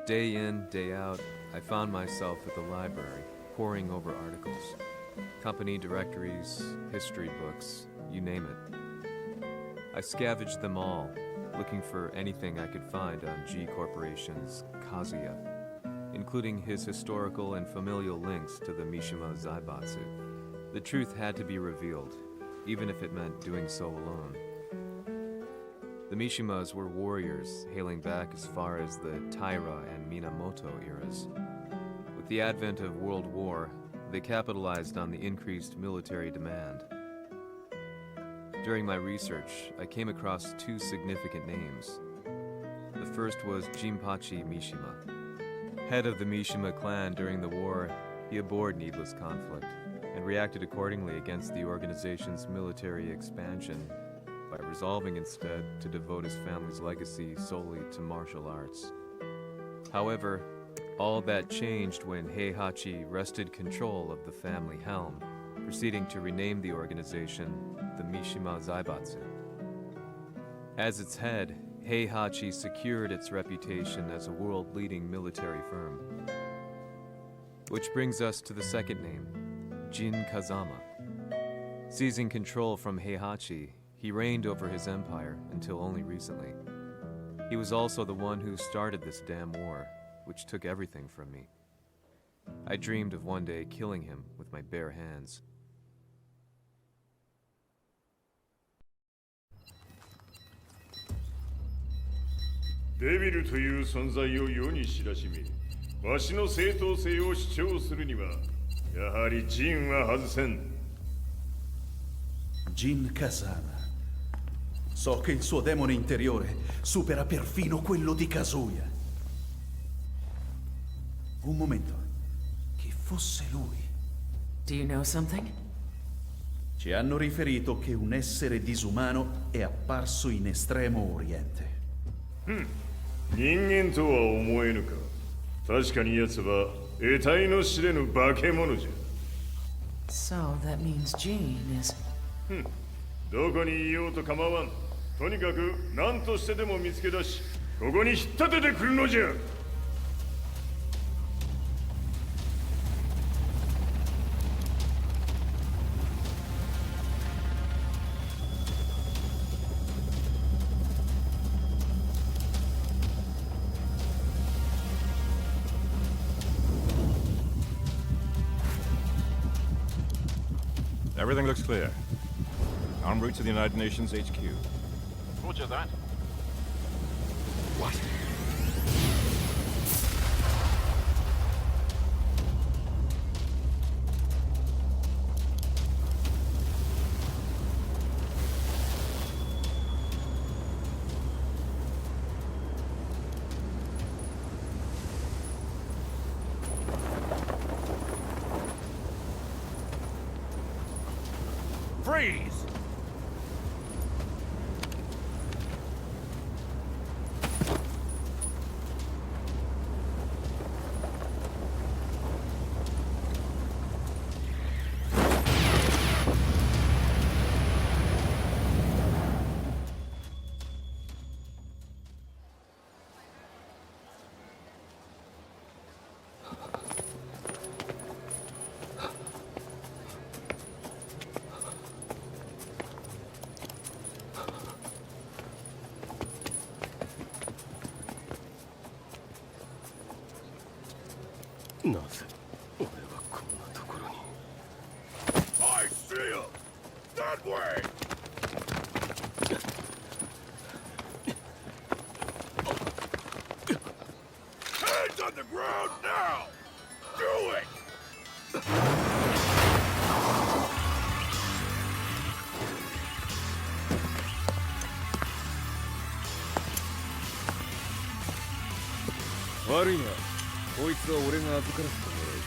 Day in, day out, I found myself at the library, poring over articles. Company directories, history books, you name it. I scavenged them all, looking for anything I could find on G Corporation's Kazuya, including his historical and familial links to the Mishima Zaibatsu. The truth had to be revealed, even if it meant doing so alone. The Mishimas were warriors hailing back as far as the Taira and Minamoto eras. With the advent of World War, they capitalized on the increased military demand. During my research, I came across two significant names. The first was Jinpachi Mishima. Head of the Mishima clan during the war, he abhorred needless conflict and reacted accordingly against the organization's military expansion by resolving instead to devote his family's legacy solely to martial arts. However, all that changed when Heihachi wrested control of the family helm, proceeding to rename the organization the Mishima Zaibatsu. As its head, Heihachi secured its reputation as a world-leading military firm. Which brings us to the second name, Jin Kazama. Seizing control from Heihachi, he reigned over his empire until only recently. He was also the one who started this damn war, which took everything from me. I dreamed of one day killing him with my bare hands. 데빌という存在を世に知らしめ、わしの正当性を主張するには、やはりジンは外せん。Jin Kazama. So che il suo demone interiore supera perfino quello di Kazuya. Un momento. Chi fosse lui? Do you know something? Ci hanno riferito che un essere disumano è apparso in Estremo Oriente. 人間とは思えぬか。確かに奴は得体の知れぬ化け物じゃ。So that means Jean is... どこにいようと構わん。とにかく何としてでも見つけ出し、ここに引っ立ててくるのじゃ。Everything looks clear. En route to the United Nations HQ. Roger that. What? Freeze! I see him! That way! Hands on the ground now! Do it! Worry not. こいつは俺が預からせてもらう。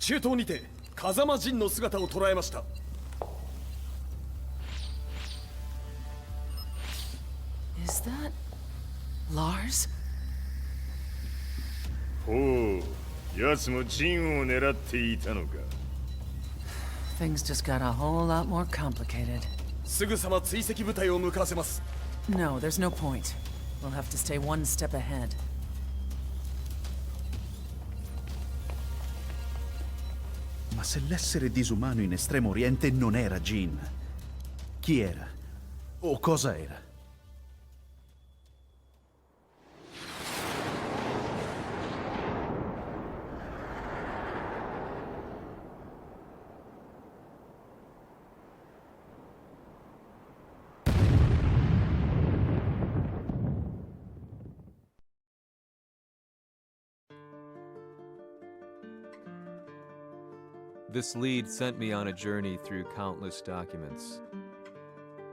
中東にて風間陣の姿を捉えました。Is that Lars? ほう、奴も陣を狙っていたのか。Things just got a whole lot more complicated. すぐさま追跡部隊を向かわせます。No, there's no point. We'll have to stay one step ahead. Ma se l'essere disumano in Estremo Oriente non era Jin, chi era? O cosa era? This lead sent me on a journey through countless documents,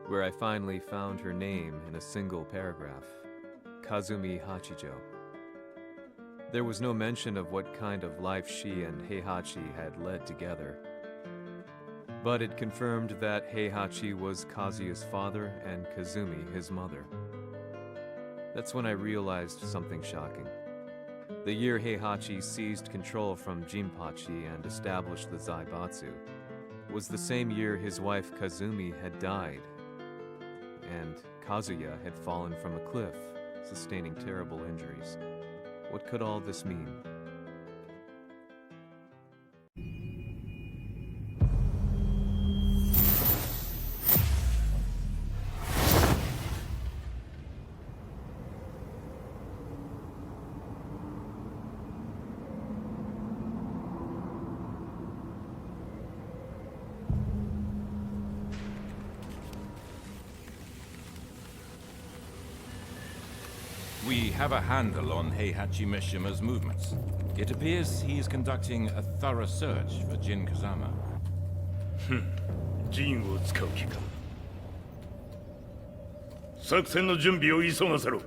where I finally found her name in a single paragraph, Kazumi Hachijo. There was no mention of what kind of life she and Heihachi had led together, but it confirmed that Heihachi was Kazuya's father and Kazumi his mother. That's when I realized something shocking. The year Heihachi seized control from Jinpachi and established the Zaibatsu was the same year his wife Kazumi had died, and Kazuya had fallen from a cliff, sustaining terrible injuries. What could all this mean? We have a handle on Heihachi Mishima's movements. It appears he is conducting a thorough search for Jin Kazama. 陣を使う気か。作戦の準備を急がせろ。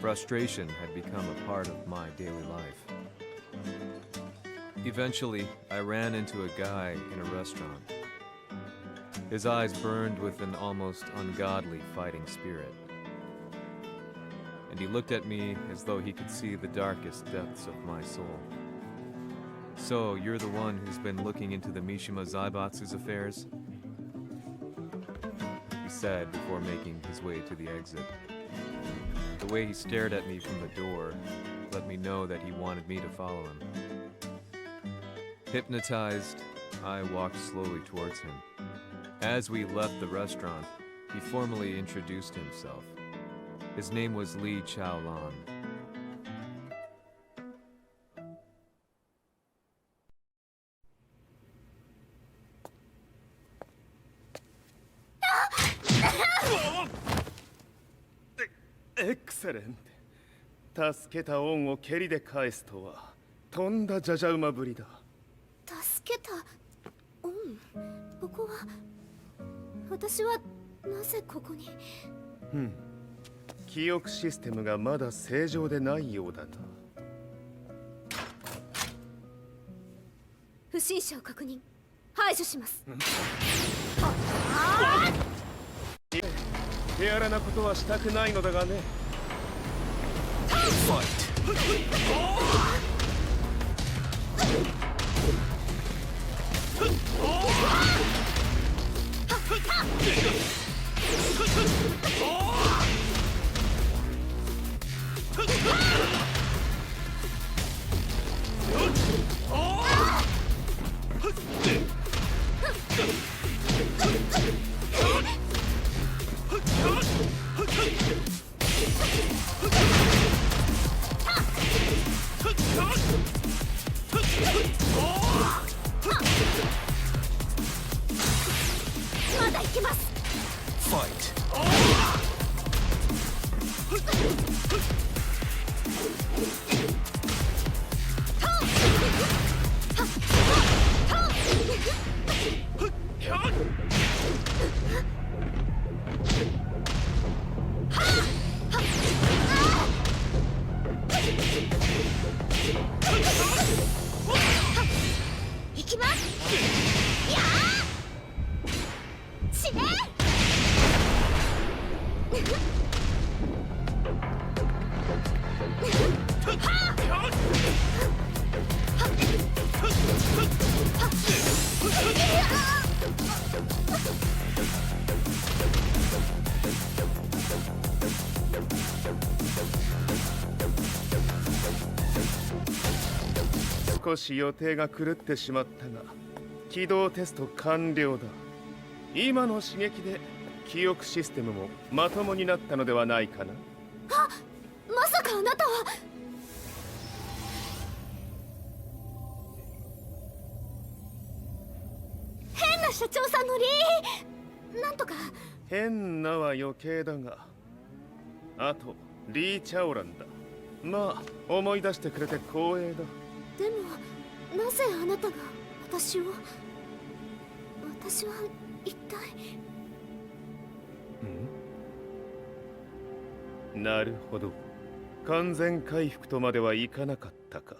Frustration had become a part of my daily life. Eventually, I ran into a guy in a restaurant. His eyes burned with an almost ungodly fighting spirit. And he looked at me as though he could see the darkest depths of my soul. So, you're the one who's been looking into the Mishima Zaibatsu's affairs? He said before making his way to the exit. The way he stared at me from the door let me know that he wanted me to follow him. Hypnotized, I walked slowly towards him. As we left the restaurant, he formally introduced himself. His name was Li Chaolan. エクセレント。助けた恩を蹴りで返すとはとんだじゃじゃ馬ぶりだ。助けた恩。ここは私はなぜここに。記憶システムがまだ正常でないようだな。不審者を確認。排除します。手荒なことはしたくないのだがね。まだ行きます。行きます。やー死ね。少し予定が狂ってしまったが起動テスト完了だ。今の刺激で記憶システムもまともになったのではないかな。まさかあなたは。変な社長さんのなんとか。変なは余計だが、あとリー・チャオランだ。まあ思い出してくれて光栄だ。でもなぜあなたが私は一体。なるほど、完全回復とまではいかなかったか。